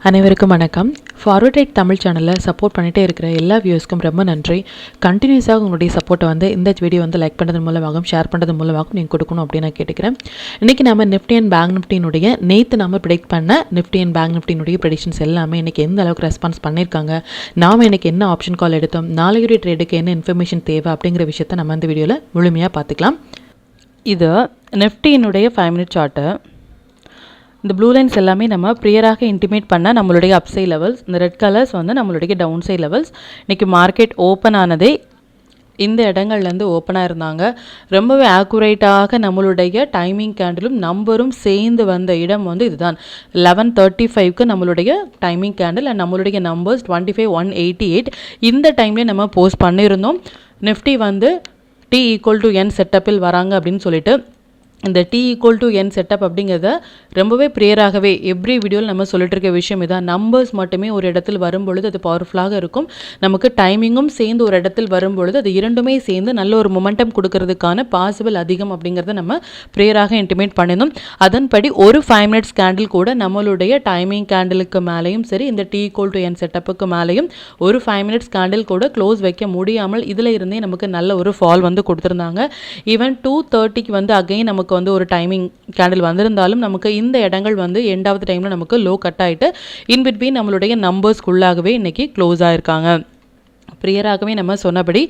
அனைவருக்கும் வணக்கம். Forward right Tamil சேனலில் சப்போர்ட் பண்ணிகிட்டே இருக்கிற எல்லா வியூஸ்க்கும் ரொம்ப நன்றி. கண்டினியூஸாக உங்களுடைய சப்போர்ட்டை இந்த வீடியோ லைக் பண்ணுறது மூலமாகவும் ஷேர் பண்ணுறது மூலமாகவும் நீங்கள் கொடுக்கணும் அப்படின்னு நான் கேட்டுக்கிறேன். இன்றைக்கி நம்ம நிஃப்டி அண்ட் பேங்க் நிஃப்டினுடைய நேற்று நம்ம ப்ரெடிக்ட் பண்ண நிஃப்டி அண்ட் பேங்க் நிஃப்டினுடைய ப்ரெடிக்ஷன்ஸ் எல்லாமே இன்றைக்கி எந்த அளவுக்கு ரெஸ்பான்ஸ் பண்ணியிருக்காங்க, நாம் இன்றைக்கி என்ன ஆப்ஷன் கால் எடுத்தோம், நாளைக்குரிய ட்ரேடுக்கு என்ன இன்ஃபர்மேஷன் தேவை அப்படிங்கிற விஷயத்தை நம்ம இந்த வீடியோவில் முழுமையாக பார்த்துக்கலாம். இது நிஃப்டியினுடைய 5 மினிட் சார்ட்டு. இந்த ப்ளூ லைன்ஸ் எல்லாமே நம்ம ப்ரியராக இன்டிமேட் பண்ண நம்மளுடைய அப்சைட் லெவல்ஸ், இந்த ரெட் கலர்ஸ் நம்மளுடைய டவுன் சைட் லெவல்ஸ். இன்றைக்கி மார்க்கெட் ஓப்பன் ஆனதே இந்த இடங்கள்லேருந்து ஓப்பனாக இருந்தாங்க. ரொம்பவே ஆக்குரேட்டாக நம்மளுடைய டைமிங் கேண்டிலும் நம்பரும் சேர்ந்து வந்த இடம் இதுதான். 11:35க்கு நம்மளுடைய டைமிங் கேண்டில் அண்ட் நம்மளுடைய நம்பர்ஸ் 25,188. இந்த டைம்லேயே நம்ம போஸ்ட் பண்ணியிருந்தோம். நிஃப்டி T=N செட்டப்பில் வராங்க அப்படின்னு சொல்லிட்டு. இந்த T=N செட்டப் அப்படிங்கிறத ரொம்பவே ப்ரியராகவே எவ்ரி வீடியோவில் நம்ம சொல்லிட்டு இருக்க விஷயம் இதான். நம்பர்ஸ் மட்டுமே ஒரு இடத்தில் வரும்பொழுது அது பவர்ஃபுல்லாக இருக்கும். நமக்கு டைமிங்கும் சேர்ந்து ஒரு இடத்தில் வரும்பொழுது அது இரண்டுமே சேர்ந்து நல்ல ஒரு மொமெண்டம் கொடுக்கறதுக்கான பாசிபிள் அதிகம் அப்படிங்கிறத நம்ம ப்ரியராக இன்டிமேட் பண்ணியிருந்தோம். அதன்படி ஒரு 5 மினிட்ஸ் கேண்டில் கூட நம்மளுடைய டைமிங் கேண்டிலுக்கு மேலேயும் சரி, இந்த T=N செட்டப்புக்கு மேலேயும் ஒரு 5 மினிட்ஸ் கேண்டில் கூட க்ளோஸ் வைக்க முடியாமல் இதில் இருந்தே நமக்கு நல்ல ஒரு ஃபால் கொடுத்துருந்தாங்க. ஈவன் 2:30க்கு அகைன் நமக்கு ஒரு டைமிங் கேண்டில் வந்திருந்தாலும் நமக்கு இந்த இடங்கள் எண்டாவது டைமில் நமக்கு லோ கட் ஆகிட்டு இன்பிட்வீன் நம்மளுடைய நம்பர்ஸ்குள்ளாகவே இன்னைக்கு க்ளோஸ் ஆகிருக்காங்க. ப்ரியராகவே நம்ம சொன்னபடி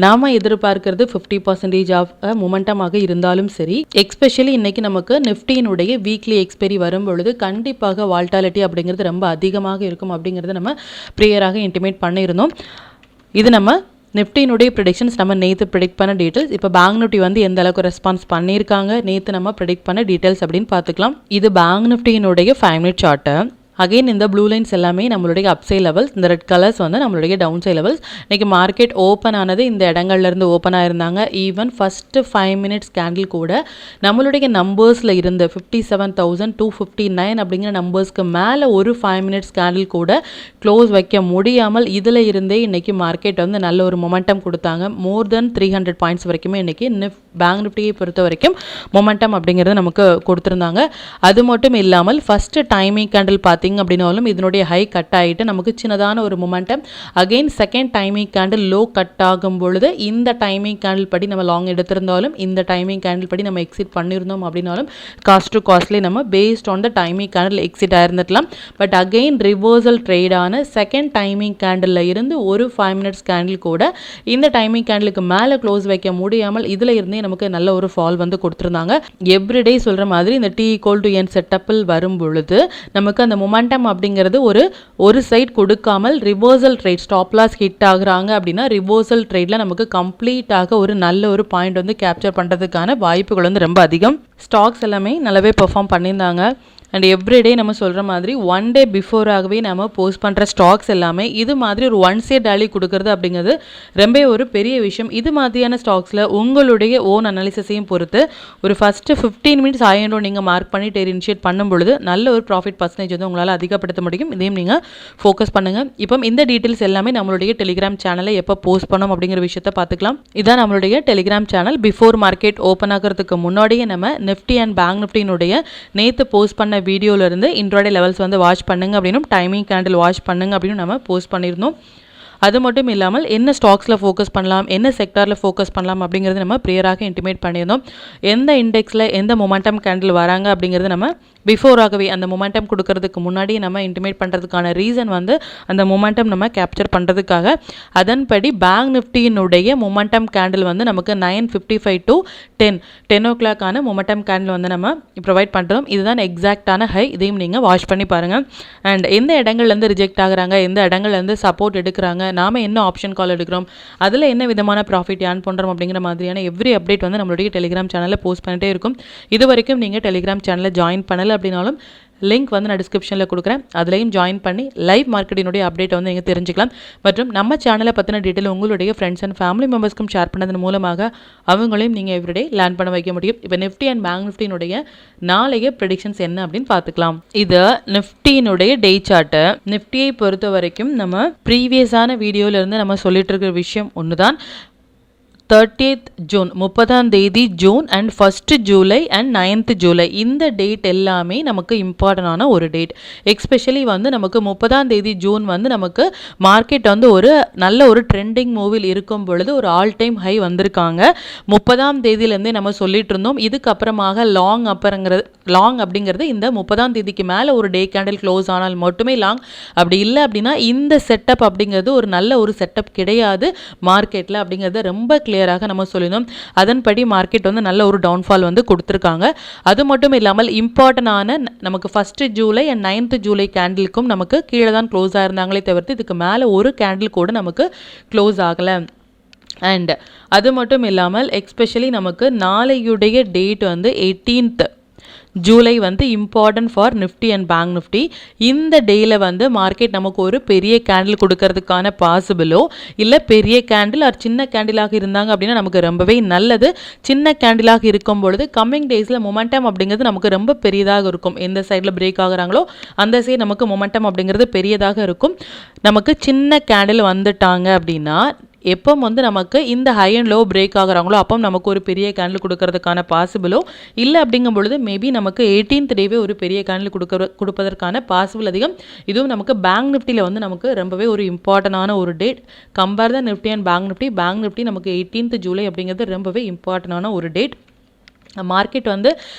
நாம் எதிர்பார்க்கிறது 50% ஆஃப் மொமெண்டமாக இருந்தாலும் சரி, எக்ஸ்பெஷலி இன்றைக்கி நமக்கு நிஃப்டியினுடைய வீக்லி எக்ஸ்பெரி வரும்பொழுது கண்டிப்பாக வால்டாலிட்டி அப்படிங்கிறது ரொம்ப அதிகமாக இருக்கும் அப்படிங்கிறத நம்ம ப்ரியராக இன்டிமேட் பண்ணியிருந்தோம். இது நம்ம நிஃப்டியினுடைய ப்ரெடிக்ஷன்ஸ் நம்ம நேற்று ப்ரெடிக்ட் பண்ண டீட்டெயில்ஸ். இப்போ பேங்க் நிஃப்டி எந்த அளவுக்கு ரெஸ்பான்ஸ் பண்ணியிருக்காங்க, நேற்று நம்ம ப்ரெடிக்ட் பண்ண டீட்டெயில்ஸ் அப்படின்னு பார்த்துக்கலாம். இது பேங்க் நிஃப்டியினுடைய 5 மினிட் சார்ட்டு. அகைன் இந்த ப்ளூ லைன்ஸ் எல்லாமே நம்மளுடைய அப்சைட் லெவல்ஸ், இந்த ரெட் கலர்ஸ் நம்மளுடைய டவுன் சைட் லெவல்ஸ். இன்றைக்கி மார்க்கெட் ஓப்பன் ஆனது இந்த இடங்கள்லேருந்து ஓப்பன் ஆயிருந்தாங்க. ஈவன் ஃபஸ்ட்டு 5 மினிட்ஸ் கேண்டில் கூட நம்மளுடைய நம்பர்ஸில் இருந்து 57,259 அப்படிங்கிற நம்பர்ஸ்க்கு மேலே ஒரு 5 மினிட்ஸ் கேண்டில் கூட க்ளோஸ் வைக்க முடியாமல் இதில் இருந்தே இன்றைக்கி மார்க்கெட் நல்ல ஒரு மொமெண்டம் கொடுத்தாங்க. மோர் தென் 300 பாயிண்ட்ஸ் வரைக்குமே இன்றைக்கி பேங்க் நிஃப்டியை பொறுத்த வரைக்கும் மொமெண்டம் அப்படிங்கிறது நமக்கு கொடுத்துருந்தாங்க. அது மட்டும் இல்லாமல் ஃபஸ்ட்டு டைமிங் கேண்டில் அப்படின்னாலும் இதனுடைய ஹை கட் ஆகிட்டு நமக்கு சின்னதான ஒரு momentum. Again second timing candle low cut ஆகும் பொழுது இந்த டைமிங் கேண்டில் படி நம்ம லாங் எடுத்திருந்தாலும் இந்த டைமிங் கேண்டில் படி நம்ம எக்ஸிட் பண்ணியிருந்தோம் அப்படின்னாலும் காஸ்ட் டு காஸ்ட்லி நம்ம based on the timing candle exit ஆயிருந்துக்கலாம். பட் அகெயின் ரிவர்சல் ட்ரேடான செகண்ட் டைமிங் கேண்டில் இருந்து ஒரு 5 மினிட்ஸ் கேண்டில் கூட இந்த டைமிங் கேண்டிலுக்கு மேலே க்ளோஸ் வைக்க முடியாமல் இதில் இருந்தே நமக்கு நல்ல ஒரு ஃபால் கொடுத்துருந்தாங்க. எவ்ரிடே சொல்கிற மாதிரி இந்த T=N செட்டப்பில் வரும் பொழுது நமக்கு அந்த மொமெண்டம் அப்படிங்கிறது ஒரு சைட் கொடுக்காமல் reversal trade stop loss hit ஆகுறாங்க அப்படின்னா ரிவர்சல் ட்ரேட்ல நமக்கு கம்ப்ளீட்டாக ஒரு நல்ல ஒரு பாயிண்ட் கேப்சர் பண்ணுறதுக்கான வாய்ப்புகள் ரொம்ப அதிகம். ஸ்டாக்ஸ் எல்லாமே நல்லாவே பெர்ஃபார்ம் பண்ணியிருந்தாங்க. அண்ட் எவ்ரிடே நம்ம சொல்கிற மாதிரி 1 டே பிஃபோராகவே நம்ம போஸ்ட் பண்ணுற ஸ்டாக்ஸ் எல்லாமே இது மாதிரி ஒரு 1 சைட் ரேலி கொடுக்கறது அப்படிங்கிறது ரொம்ப ஒரு பெரிய விஷயம். இது மாதிரியான ஸ்டாக்ஸில் உங்களுடைய ஓன் அனாலிசிஸையும் பொறுத்து ஒரு ஃபஸ்ட்டு 15 மினிட்ஸ் ஆயிரம் நீங்கள் மார்க் பண்ணி இனிஷியேட் பண்ணும் பொழுது நல்ல ஒரு ப்ராஃபிட் பர்சன்டேஜ் உங்களால் அதிகப்படுத்த முடியும். இதையும் நீங்கள் ஃபோக்கஸ் பண்ணுங்கள். இப்போ இந்த டீட்டெயில்ஸ் எல்லாமே நம்மளுடைய டெலிகிராம் சேனலை எப்போ போஸ்ட் பண்ணோம் அப்படிங்கிற விஷயத்தை பார்த்துக்கலாம். இதான் நம்மளுடைய Telegram channel. Before market open ஆகிறதுக்கு முன்னாடியே நம்ம நிஃப்டி அண்ட் பேங்க் நிஃப்டியினுடைய நேற்று போஸ்ட் பண்ண வீடியோலேருந்து இன்ட்ராடே லெவல்ஸ் வாட்ச் பண்ணுங்க அப்படின்னும் டைமிங் கேண்டில் வாட்ச் பண்ணுங்க அப்படின்னு நம்ம போஸ்ட் பண்ணியிருந்தோம். அது மட்டும் இல்லாமல் என்ன ஸ்டாக்ஸில் ஃபோக்கஸ் பண்ணலாம், என்ன செக்டாரில் ஃபோக்கஸ் பண்ணலாம் அப்படிங்கிறது நம்ம ப்ரியராக இன்டிமேட் பண்ணியிருந்தோம். எந்த இண்டெக்ஸில் எந்த மொமெண்டம் கேண்டில் வராங்க அப்படிங்கிறது நம்ம பிஃபோராகவே அந்த மொமெண்டம் கொடுக்கறதுக்கு முன்னாடி நம்ம இன்டிமேட் பண்ணுறதுக்கான ரீசன் அந்த மொமெண்டம் நம்ம கேப்சர் பண்ணுறதுக்காக. அதன்படி பேங்க் நிஃப்டியினுடைய மொமெண்டம் கேண்டில் நமக்கு 9:55 to 10 o'clock மொமெண்டம் கேண்டில் நம்ம ப்ரொவைட் பண்ணுறோம். இதுதான் எக்ஸாக்டான ஹை. இதையும் நீங்கள் வாட்ச் பண்ணி பாருங்கள். அண்ட் எந்த இடங்கள்லேருந்து ரிஜெக்ட் ஆகுறாங்க, எந்த இடங்கள்லேருந்து சப்போர்ட் எடுக்கிறாங்க, நாம என்ன ஆப்ஷன் கால் எடுக்கிறோம், அதில் என்ன விதமான ப்ராஃபிட் ஏர்ன் பண்ணுறோம் அப்படிங்கிற மாதிரியான எவ்ரி அப்டேட் நம்மளுடைய டெலிகிராம் சேனலில் போஸ்ட் பண்ணிட்டே இருக்கும். இது வரைக்கும் நீங்கள் டெலிகிராம் சேனலில் ஜாயின் பண்ணலை அப்படின்னாலும் லிங்க் நான் டிஸ்கிரிப்ஷனில் கொடுக்குறேன். அதுலேயும் ஜாயின் பண்ணி லைவ் மார்க்கெட்டினுடைய அப்டேட்டை நீங்கள் தெரிஞ்சுக்கலாம். மற்றும் நம்ம சேனலை பற்றின டீட்டெயில் உங்களுடைய ஃப்ரெண்ட்ஸ் அண்ட் ஃபேமிலி மெம்பர்ஸ்க்கும் ஷேர் பண்ணதன் மூலமாக அவங்களையும் நீங்கள் எவ்ரிடே லேர்ன் பண்ண வைக்க முடியும். இப்போ நிஃப்டி அண்ட் பேங்க் நிஃப்டியினுடைய நாளைய ப்ரெடிக்ஷன்ஸ் என்ன அப்படின்னு பார்த்துக்கலாம். இது நிஃப்டியினுடைய டே சார்ட்டு. நிஃப்டியை பொறுத்த வரைக்கும் நம்ம ப்ரீவியஸான வீடியோவிலேருந்து நம்ம சொல்லிட்டு இருக்கிற விஷயம் ஒன்று தான். 30th ஜூன் 30ஆம் தேதி June and 1st July and 9th July இந்த டேட் எல்லாமே நமக்கு இம்பார்ட்டண்டான ஒரு டேட். எக்ஸ்பெஷலி வந்து நமக்கு 30ஆம் தேதி ஜூன் வந்து நமக்கு மார்க்கெட் வந்து ஒரு நல்ல ஒரு ட்ரெண்டிங் மூவில் இருக்கும் பொழுது ஒரு ஆல் டைம் ஹை வந்திருக்காங்க. 30ஆம் தேதியிலேருந்தே நம்ம சொல்லிட்டு இருந்தோம். இதுக்கப்புறமாக லாங் அப்படிங்கிறது இந்த 30ஆம் தேதிக்கு மேலே ஒரு டே கேண்டில் க்ளோஸ் ஆனால் மட்டுமே லாங். அப்படி இல்லை அப்படின்னா இந்த செட்டப் அப்படிங்கிறது ஒரு நல்ல ஒரு செட்டப் கிடையாது மார்க்கெட்டில் அப்படிங்கிறத ரொம்ப கிளியராக நம்ம சொல்லினோம். அதன்படி மார்க்கெட் வந்து நல்ல ஒரு டவுன்ஃபால் வந்து கொடுத்துருக்காங்க. அது மட்டும் இல்லாமல் இம்பார்ட்டண்டான நமக்கு 1st July and 9th July கேண்டிலுக்கும் நமக்கு கீழே தான் க்ளோஸ் ஆயிருந்தாங்களே தவிர்த்து இதுக்கு மேலே ஒரு கேண்டில் கூட நமக்கு க்ளோஸ் ஆகலை. அண்ட் அது மட்டும் இல்லாமல் எக்ஸ்பெஷலி நமக்கு நாளையுடைய டேட் வந்து 18th ஜூலை வந்து important for Nifty and bank Nifty. இந்த டேயில் வந்து மார்க்கெட் நமக்கு ஒரு பெரிய கேண்டில் கொடுக்கறதுக்கான பாசிபிளோ இல்லை பெரிய கேண்டில் ஒரு சின்ன கேண்டிலாக இருந்தாங்க அப்படின்னா நமக்கு ரொம்பவே நல்லது. சின்ன கேண்டிலாக இருக்கும் பொழுது கம்மிங் டேஸில் மொமெண்டம் அப்படிங்கிறது நமக்கு ரொம்ப பெரியதாக இருக்கும். எந்த சைடில் பிரேக் ஆகுறாங்களோ அந்த சைடு நமக்கு மொமெண்டம் அப்படிங்கிறது பெரியதாக இருக்கும். நமக்கு சின்ன கேண்டில் வந்துட்டாங்க அப்படின்னா எப்போ வந்து நமக்கு இந்த ஹை அண்ட் லோ பிரேக் ஆகுறாங்களோ அப்போ நமக்கு ஒரு பெரிய கேண்டில் கொடுக்கறதுக்கான பாசிபிளோ இல்லை அப்படிங்கும் பொழுது மேபி நமக்கு 18th டேவே ஒரு பெரிய கேண்டில் கொடுப்பதற்கான பாசிபிள் அதிகம். இதுவும் நமக்கு பேங்க் நிஃப்டியில் வந்து நமக்கு ரொம்பவே ஒரு இம்பார்ட்டண்டான ஒரு date. Compare the Nifty and bank Nifty நமக்கு 18th ஜூலை அப்படிங்கிறது ரொம்பவே இம்பார்ட்டண்டான ஒரு டேட். மார்க்கெட் வந்து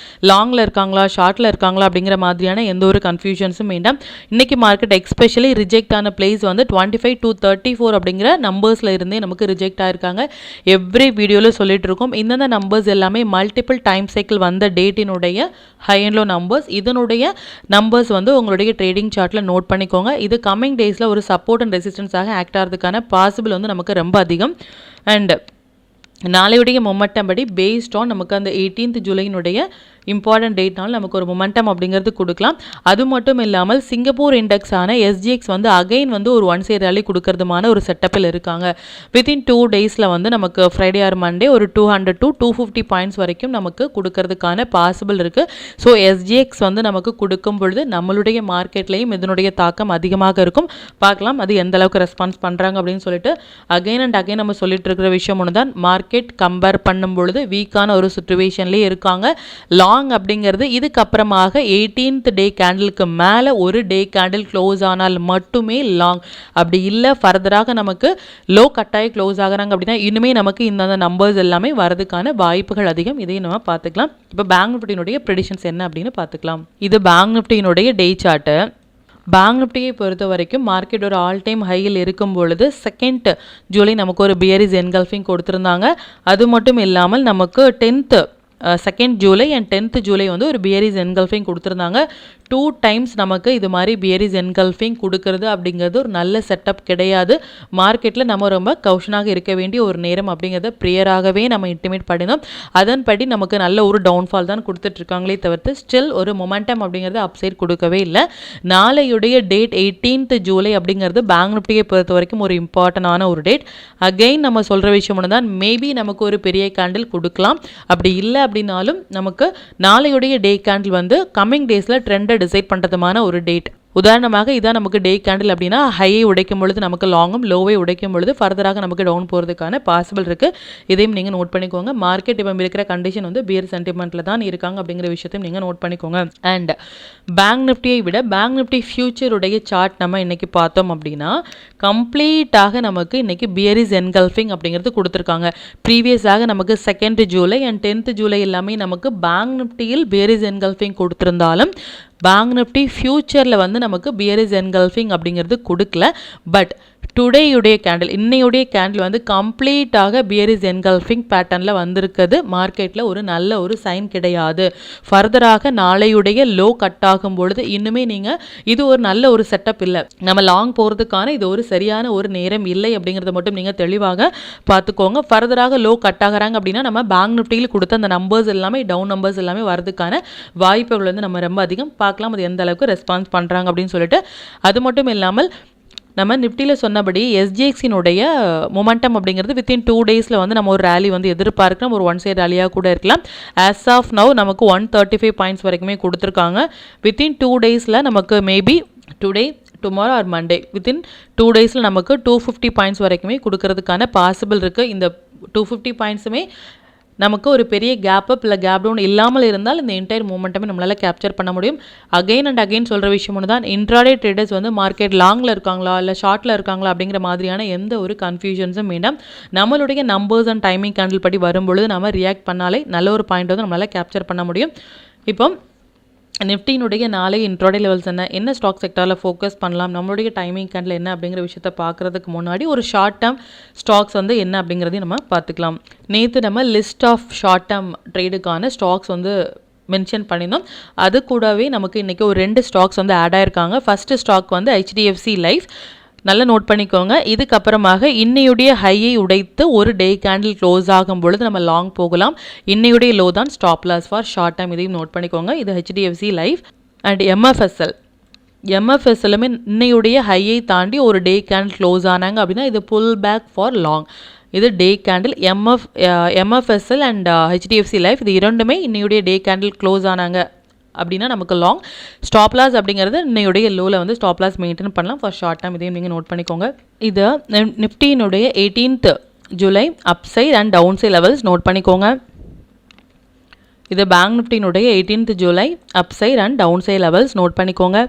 லாங்கில் இருக்காங்களா ஷார்ட்டில் இருக்காங்களா அப்படிங்கிற மாதிரியான எந்த ஒரு கன்ஃபியூஷன்ஸும் வேண்டாம். இன்றைக்கி மார்க்கெட் எக்ஸ்பெஷலி ரிஜெக்ட் ஆன பிளேஸ் வந்து 25 to 34 அப்படிங்கிற நம்பர்ஸில் இருந்தே நமக்கு ரிஜெக்ட் ஆகிருக்காங்க. எவ்ரி வீடியோவில் சொல்லிட்டு இருக்கோம். இந்தந்த நம்பர்ஸ் எல்லாமே மல்டிபிள் டைம் சைக்கிள் வந்த டேட்டினுடைய ஹை அண்ட் லோ நம்பர்ஸ். இதனுடைய நம்பர்ஸ் வந்து உங்களுடைய ட்ரேடிங் சார்ட்டில் நோட் பண்ணிக்கோங்க. இது கம்மிங் டேஸில் ஒரு சப்போர்ட் அண்ட் ரெசிஸ்டன்ஸாக ஆக்ட் ஆகிறதுக்கான பாசிபிள் வந்து நமக்கு ரொம்ப அதிகம். அண்ட் நாளையுடைய மொமெண்டம் படி பேஸ்ட் ஆன் நமக்கு அந்த 18th ஜூலையினுடைய இம்பார்ட்டன்ட் டேட்னால நமக்கு ஒரு மொமெண்டம் அப்படிங்கிறது கொடுக்கலாம். அது மட்டும் இல்லாமல் சிங்கப்பூர் இண்டெக்ஸான SGX வந்து அகைன் வந்து ஒரு ஒன் சைடு ரேலி கொடுக்கறதுமான ஒரு செட்டப்பில் இருக்காங்க. வித்தின் 2 டேஸில் வந்து நமக்கு ஃப்ரைடே ஆர் மண்டே ஒரு 200 to 250 பாயிண்ட்ஸ் வரைக்கும் நமக்கு கொடுக்கறதுக்கான பாசிபிள் இருக்குது. ஸோ SGX வந்து நமக்கு கொடுக்கும் பொழுது நம்மளுடைய மார்க்கெட்லேயும் இதனுடைய தாக்கம் அதிகமாக இருக்கும். பார்க்கலாம் அது எந்த அளவுக்கு ரெஸ்பான்ஸ் பண்ணுறாங்க அப்படின்னு சொல்லிட்டு. அகைன் அண்ட் அகைன் நம்ம சொல்லிட்டு இருக்கிற விஷயம் ஒன்று தான், மார்க்கெட் கம்பேர் பண்ணும் பொழுது வீக்கான ஒரு சுச்சுவேஷன்லேயே இருக்காங்க. லாங் அப்படிங்கிறது இதுக்கப்புறமாக 18th டே கேண்டிலுக்கு மேலே ஒரு டே கேண்டில் க்ளோஸ் ஆனால் மட்டுமே லாங். அப்படி இல்லை ஃபர்தராக நமக்கு லோ கட்டாய க்ளோஸ் ஆகிறாங்க அப்படின்னா இன்னுமே நமக்கு இந்த நம்பர்ஸ் எல்லாமே வரதுக்கான வாய்ப்புகள் அதிகம். இதையும் நம்ம பார்த்துக்கலாம். இப்போ பேங்க் நிஃப்டியினுடைய ப்ரெடிஷன்ஸ் என்ன அப்படின்னு பார்த்துக்கலாம். இது பேங்க் நிஃப்டியினுடைய டே சார்ட்டு. பேங்க் நிஃப்டியை பொறுத்த வரைக்கும் மார்க்கெட் ஒரு ஆல் டைம் ஹையில் இருக்கும் பொழுது 2nd ஜூலை நமக்கு ஒரு பியரிஸ் என்கல்ஃபிங் கொடுத்துருந்தாங்க. அது மட்டும் இல்லாமல் நமக்கு 2nd July and 10th July வந்து ஒரு பியரிஸ் என்கல்ஃபிங் கொடுத்துருந்தாங்க. 2 times நமக்கு இது மாதிரி பியரிஸ் என்கல்ஃபிங் கொடுக்கறது அப்படிங்கிறது ஒரு நல்ல செட்டப் கிடையாது. மார்க்கெட்டில் நம்ம ரொம்ப கௌஷனாக இருக்க வேண்டிய ஒரு நேரம் அப்படிங்கிறத ப்ரியராகவே நம்ம இன்டிமேட் பண்ணினோம். அதன்படி நமக்கு நல்ல ஒரு டவுன்ஃபால் தான் கொடுத்துட்ருக்காங்களே தவிர்த்து ஸ்டில் ஒரு மொமெண்டம் அப்படிங்கிறது அப்சைட் கொடுக்கவே இல்லை. நாளையுடைய டேட் 18th ஜூலை அப்படிங்கிறது பேங்க் நிஃப்டியை பொறுத்த வரைக்கும் ஒரு இம்பார்ட்டண்டான ஒரு டேட். அகெயின் நம்ம சொல்கிற விஷயம் ஒன்று தான், மேபி நமக்கு ஒரு பெரிய கேண்டில் கொடுக்கலாம். அப்படி இல்லை அப்படின்னாலும் நமக்கு நாளையுடைய டே கேண்டில் வந்து கம்மிங் டேஸில் ட்ரெண்டை டிசைட் பண்ணுறதுமான ஒரு டேட். உதாரணமாக இதான் நமக்கு டே கேண்டில் அப்படின்னா ஹையை உடைக்கும் பொழுது நமக்கு லாங்கும், லோவை உடைக்கும் பொழுது ஃபர்தராக நமக்கு டவுன் போகிறதுக்கான பாசிபிள் இருக்குது. இதையும் நீங்கள் நோட் பண்ணிக்கோங்க. மார்க்கெட் இப்போ இருக்கிற கண்டிஷன் வந்து பியர் சென்டிமெண்ட்டில் தான் இருக்காங்க அப்படிங்கிற விஷயத்தையும் நீங்கள் நோட் பண்ணிக்கோங்க. அண்ட் பேங்க் நிஃப்டியை விட பேங்க் நிஃப்டி ஃபியூச்சருடைய சார்ட் நம்ம இன்றைக்கி பார்த்தோம் அப்படின்னா கம்ப்ளீட்டாக நமக்கு இன்றைக்கி பியரிஸ் என்கல்ஃபிங் அப்படிங்கிறது கொடுத்துருக்காங்க. ப்ரீவியஸாக நமக்கு 2nd July and 10th July எல்லாமே நமக்கு பேங்க் நிஃப்டியில் பியரிஸ் என்கல்ஃபிங் கொடுத்துருந்தாலும் பேங்க் நிஃப்டி ஃபியூச்சரில் வந்து நமக்கு பியரிஸ் என்கல்ஃபிங் அப்படிங்கிறது கொடுக்கல. பட் டுடேயுடைய கேண்டில் இன்னையுடைய கேண்டில் வந்து கம்ப்ளீட்டாக பியரிஸ் என்கல்ஃபிங் பேட்டர்னில் வந்திருக்குது. மார்க்கெட்டில் ஒரு நல்ல ஒரு சைன் கிடையாது. ஃபர்தராக நாளையுடைய லோ கட் ஆகும் பொழுது இன்னுமே நீங்கள் இது ஒரு நல்ல ஒரு செட்டப் இல்லை, நம்ம லாங் போகிறதுக்கான இது ஒரு சரியான ஒரு நேரம் இல்லை அப்படிங்கிறத மட்டும் நீங்கள் தெளிவாக பார்த்துக்கோங்க. ஃபர்தராக லோ கட் ஆகிறாங்க அப்படின்னா நம்ம பேங்க் நிஃப்டியில் கொடுத்த அந்த நம்பர்ஸ் எல்லாமே டவுன் நம்பர்ஸ் எல்லாமே வரதுக்கான வாய்ப்புகள் வந்து நம்ம ரொம்ப அதிகம். பார்க்கலாம் அது எந்த அளவுக்கு ரெஸ்பான்ஸ் பண்ணுறாங்க அப்படின்னு சொல்லிட்டு. அது மட்டும் இல்லாமல் நம்ம நிஃப்டியில் சொன்னபடி SGXனுடைய மொமெண்டம் அப்படிங்கிறது வித்தின் 2 டேஸில் வந்து நம்ம ஒரு ரேலி வந்து எதிர்பார்க்கலாம். ஒரு ஒன் சைடு ரேலியாக கூட இருக்கலாம். ஆஸ் ஆஃப் நவ் நமக்கு 135 பாயிண்ட்ஸ் வரைக்குமே கொடுத்துருக்காங்க. வித்தின் 2 டேஸில் நமக்கு maybe today tomorrow R Monday within 2 டேஸில் நமக்கு 250 பாயிண்ட்ஸ் வரைக்குமே கொடுக்கறதுக்கான பாசிபிள் இருக்குது. இந்த 250 பாயிண்ட்ஸுமே நமக்கு ஒரு பெரிய கேப் அப் இல்லை கேப் டவுன் இல்லாமல் இருந்தால் இந்த என்டையர் மூமெண்ட்டுமே நம்மளால் கேப்சர் பண்ண முடியும். அகைன் அண்ட் அகைன் சொல்கிற விஷயம் ஒன்று தான், இன்ட்ராடே ட்ரேடர்ஸ் வந்து மார்க்கெட் லாங்கில் இருக்காங்களா இல்லை ஷார்ட்டில் இருக்காங்களா அப்படிங்கிற மாதிரியான எந்த ஒரு கன்ஃபியூஷன்ஸும் வேண்டாம். நம்மளுடைய நம்பர்ஸ் அண்ட் டைமிங் கேண்டில் படி வரும்பொழுது நம்ம ரியாக்ட் பண்ணாலே நல்ல ஒரு பாயிண்ட் வந்து நம்மளால் கேப்சர் பண்ண முடியும். இப்போ நிஃப்டியினுடைய நாளைய இன்ட்ராடே லெவல்ஸ் என்ன ஸ்டாக் செக்டாரில் ஃபோக்கஸ் பண்ணலாம், நம்மளுடைய டைமிங் கேண்டில் என்ன அப்படிங்கிற விஷயத்தை பார்க்குறதுக்கு முன்னாடி ஒரு ஷார்ட் டேர்ம் ஸ்டாக்ஸ் வந்து என்ன அப்படிங்கிறதையும் நம்ம பார்த்துக்கலாம். நேற்று நம்ம லிஸ்ட் ஆஃப் ஷார்ட் டேர்ம் ட்ரேடுக்கான ஸ்டாக்ஸ் வந்து மென்ஷன் பண்ணியிருந்தோம். அது கூடவே நமக்கு இன்றைக்கி ஒரு 2 ஸ்டாக்ஸ் வந்து ஆட் ஆயிருக்காங்க. ஃபஸ்ட்டு ஸ்டாக் வந்து HDFC லைஃப். நல்லா நோட் பண்ணிக்கோங்க. இதுக்கப்புறமாக இன்னையுடைய ஹையை உடைத்து ஒரு டே கேண்டில் க்ளோஸ் ஆகும் பொழுது நம்ம லாங் போகலாம். இன்னையுடைய லோ தான் stop loss for short time. இதையும் நோட் பண்ணிக்கோங்க. இது HDFC லைஃப் அண்ட் MFSLுமே இன்னையுடைய ஹையை தாண்டி ஒரு டே கேண்டில் க்ளோஸ் ஆனாங்க அப்படின்னா இது புல் பேக் ஃபார் லாங். இது day candle MFSL and HDFC life இது இரண்டுமே இன்னையுடைய டே கேண்டில் க்ளோஸ் ஆனாங்க அப்படின்னா நமக்கு லாங். ஸ்டாப் லாஸ் அப்படிங்கிறது இன்னையுடைய லோவில் வந்து ஸ்டாப் லாஸ் மெயின்டைன் பண்ணலாம் ஃபார் ஷார்ட் டைம். இதையும் நீங்கள் நோட் பண்ணிக்கோங்க. இது நிஃப்டியினுடைய 18th July upside and down side levels note பண்ணிக்கோங்க. இது பேங்க் நிஃப்டியினுடைய 18th July upside and down side levels note பண்ணிக்கோங்க.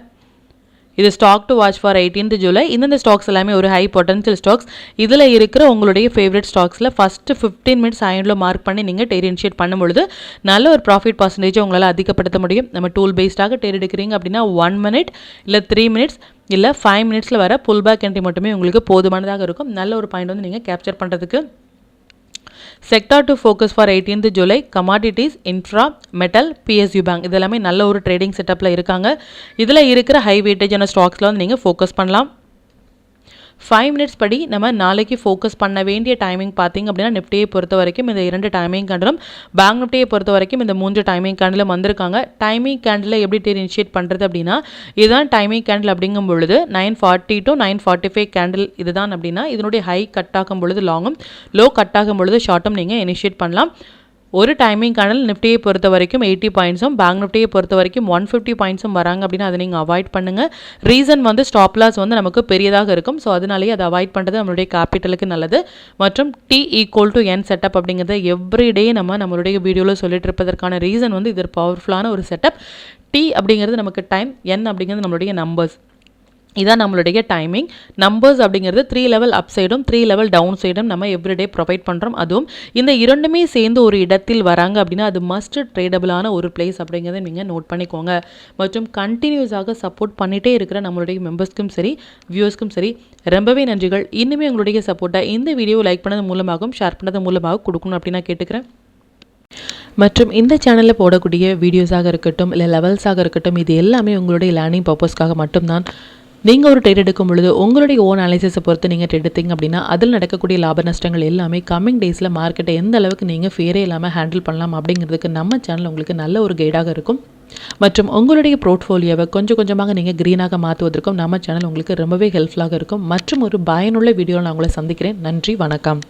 இது stock to watch for 18th July. இந்த ஸ்டாக்ஸ் எல்லாமே ஒரு ஹை பொட்டன்ஷியல் ஸ்டாக்ஸ். இதில் இருக்கிற உங்களுடைய ஃபேவரட் ஸ்டாக்ஸில் ஃபஸ்ட்டு 15 மினிட்ஸ் ஆயிண்டில் மார்க் பண்ணி நீங்கள் டேர் இனிஷியேட் பண்ணும்பொழுது நல்ல ஒரு ப்ராஃபிட் பர்சன்டேஜ் உங்களால் அதிகப்படுத்த முடியும். நம்ம டூல் பேஸ்டாக டேர் எடுக்கிறீங்க அப்படின்னா 1 மினிட் இல்லை 3 மினிட்ஸ் இல்லை 5 மினிட்ஸில் வர புல் பேக் என்ட்ரி மட்டுமே உங்களுக்கு போதுமானதாக இருக்கும். நல்ல ஒரு பாயிண்ட் வந்து நீங்கள் கேப்சர் பண்ணுறதுக்கு. Sector to focus for 18th July commodities, infra, metal, PSU bank இது எல்லாமே நல்ல ஒரு ட்ரேடிங் செட்டப்பில் இருக்காங்க. இதில் இருக்கிற ஹை வெயிட்டேஜான ஸ்டாக்ஸில் வந்து நீங்கள் ஃபோக்கஸ் பண்ணலாம். 5 மினிட்ஸ் படி நம்ம நாளைக்கு ஃபோக்கஸ் பண்ண வேண்டிய டைமிங் பார்த்திங்க அப்படின்னா நிஃப்டியை பொறுத்த வரைக்கும் இந்த 2 டைமிங் கேண்டிலும் பேங்க் நிஃப்டியை பொறுத்த வரைக்கும் இந்த 3 டைமிங் கேண்டிலும் வந்திருக்காங்க. டைமிங் கேண்டில் எப்படி டேர் இனிஷியேட் பண்ணுறது அப்படின்னா இதுதான் டைமிங் கேண்டில் அப்படிங்கும் பொழுது 940 to 945 கேண்டில் இதுதான் அப்படின்னா இதனுடைய ஹை கட் ஆகும் பொழுது லாங்கும் லோ கட் ஆகும் பொழுது ஷார்ட்டும் நீங்கள் இனிஷியேட் பண்ணலாம். ஒரு டைமிங் கேண்டில் நிஃப்டியை பொறுத்த வரைக்கும் 80 பாயிண்ட்ஸும் பேங்க் நிஃப்டியை பொறுத்த வரைக்கும் 150 பாயிண்ட்ஸும் வராங்க அப்படின்னா அதை நீங்கள் அவாய்ட் பண்ணுங்கள். ரீசன் வந்து ஸ்டாப் லாஸ் வந்து நமக்கு பெரியதாக இருக்கும். ஸோ அதனாலேயே அதை அவாய்ட் பண்ணுறது நம்மளுடைய கேபிட்டலுக்கு நல்லது. மற்றும் T=N செட்டப் அப்படிங்கிறத எவ்ரிடே நம்மளுடைய வீடியோவில் சொல்லிட்டு இருப்பதற்கான ரீசன் வந்து இது பவர்ஃபுல்லான ஒரு செட்டப். T அப்படிங்கிறது நமக்கு டைம், N அப்படிங்கிறது நம்மளுடைய நம்பர்ஸ். இதான் நம்மளுடைய டைமிங். நம்பர்ஸ் அப்படிங்கிறது 3 லெவல் அப் சைடும் 3 லெவல் டவுன் சைடும் நம்ம எவ்ரிடே ப்ரொவைட் பண்ணுறோம். அதுவும் இந்த இரண்டுமே சேர்ந்து ஒரு இடத்தில் வராங்க அப்படின்னா அது மஸ்ட் ட்ரேடபிளான ஒரு பிளேஸ் அப்படிங்கிறத நீங்கள் நோட் பண்ணிக்கோங்க. மற்றும் கண்டினியூஸாக சப்போர்ட் பண்ணிகிட்டே இருக்கிற நம்மளுடைய மெம்பர்ஸ்க்கும் சரி வியூவர்ஸ்க்கும் சரி ரொம்பவே நன்றிகள். இன்னுமே உங்களுடைய சப்போர்ட்டை இந்த வீடியோ லைக் பண்ணது மூலமாகவும் ஷேர் பண்ணது மூலமாக கொடுக்கணும் அப்படின்னு நான் கேட்டுக்கிறேன். மற்றும் இந்த சேனலில் போடக்கூடிய வீடியோஸாக இருக்கட்டும் இல்லை லெவல்ஸாக இருக்கட்டும் இது எல்லாமே உங்களுடைய லேர்னிங் பர்பஸ்க்காக மட்டும்தான். நீங்கள் ஒரு ட்ரேட் எடுக்கும் பொழுது உங்களுடைய ஓன் அனாலிசிஸை பொறுத்து நீங்கள் ட்ரேட் எடுத்தீங்க அப்படின்னா அதில் நடக்கக்கூடிய லாப நஷ்டங்கள் எல்லாமே கம்மிங் டேஸில் மார்க்கெட்டை எந்த அளவுக்கு நீங்கள் ஃபேரே இல்லாமல் ஹேண்டில் பண்ணலாம் அப்படிங்கிறதுக்கு நம்ம சேனல் உங்களுக்கு நல்ல ஒரு கைடாக இருக்கும். மற்றும் உங்களுடைய போர்ட்ஃபோலியோவை கொஞ்சம் கொஞ்சமாக நீங்கள் க்ரீனாக மாற்றுவதற்கும் நம்ம சேனல் உங்களுக்கு ரொம்பவே ஹெல்ப்ஃபுல்லாக இருக்கும். மற்றும் ஒரு பயனுள்ள வீடியோவில் நான் உங்களை சந்திக்கிறேன். நன்றி, வணக்கம்.